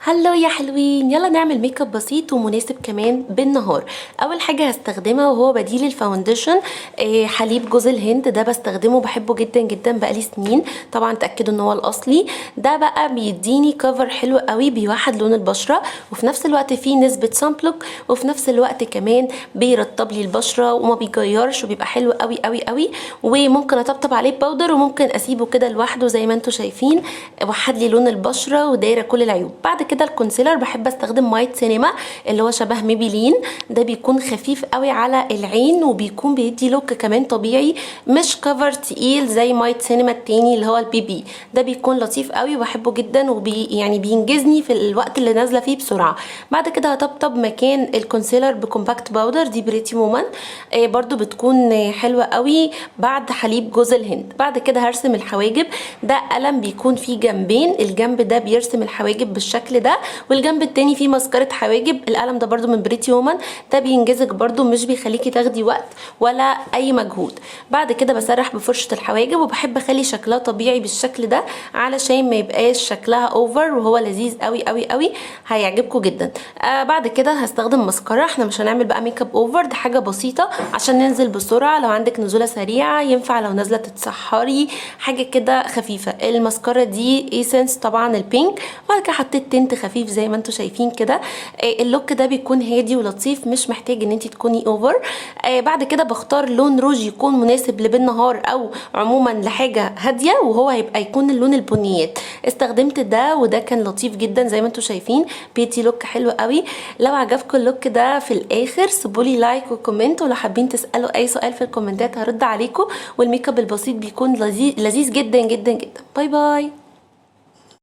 هلو يا حلوين، يلا نعمل ميك اب بسيط ومناسب كمان بالنهار. اول حاجه هستخدمها وهو بديل الفاونديشن حليب جوز الهند. ده بستخدمه بحبه جدا جدا بقالي سنين، طبعا تاكدوا ان هو الاصلي. ده بقى بيديني كفر حلو قوي، بيوحد لون البشره وفي نفس الوقت فيه نسبه سامبلوك، وفي نفس الوقت كمان بيرطب لي البشره وما بيجيرش وبيبقى حلو قوي قوي قوي. وممكن اطبطب عليه باودر وممكن اسيبه كده لوحده زي ما انتم شايفين، وحد لي لون البشره ودايره كل العيوب. بعد كده الكونسيلر بحب استخدم مايت سينما اللي هو شبه ميبيلين. ده بيكون خفيف قوي على العين وبيكون بيدي لوك كمان طبيعي، مش كفر تقيل زي مايت سينما التاني اللي هو البي بي. ده بيكون لطيف قوي وبحبه جدا يعني بينجزني في الوقت اللي نازله فيه بسرعه. بعد كده هطبطب مكان الكونسيلر بكومباكت باودر دي بريتي مومن، برضو بتكون حلوه قوي بعد حليب جوز الهند. بعد كده هرسم الحواجب. ده قلم بيكون فيه جنبين، الجنب ده بيرسم الحواجب بالشكل ده والجنب التاني فيه مسكرة حواجب. القلم ده برضو من بريتي وومن، ده بينجزك برضو، مش بيخليكي تاخدي وقت ولا اي مجهود. بعد كده بسرح بفرشة الحواجب وبحب اخلي شكلها طبيعي بالشكل ده علشان ما يبقاش شكلها اوفر، وهو لذيذ قوي قوي قوي، هيعجبكم جدا. بعد كده هستخدم مسكرة. احنا مش هنعمل بقى ميك اب اوفر، ده حاجة بسيطة عشان ننزل بسرعة. لو عندك نزولة سريعة ينفع، لو نازلة تتسحري حاجة كده خفيفة. المسكرة دي ايسنس طبعا البينك، وبعد كده حطيت تنت خفيف زي ما انتم شايفين كده. اللوك ده بيكون هادي ولطيف، مش محتاج ان انت تكوني اوفر. بعد كده بختار لون روج يكون مناسب لبالنهار او عموما لحاجه هاديه، وهو هيبقى يكون اللون البنيات. استخدمت ده وده كان لطيف جدا زي ما انتم شايفين، بيدي لوك حلو قوي. لو عجبكم اللوك ده في الاخر سيبولي لايك وكومنت، ولو حابين تسالوا اي سؤال في الكومنتات هرد عليكم. والميك اب البسيط بيكون لذيذ جدا جدا جدا. باي باي.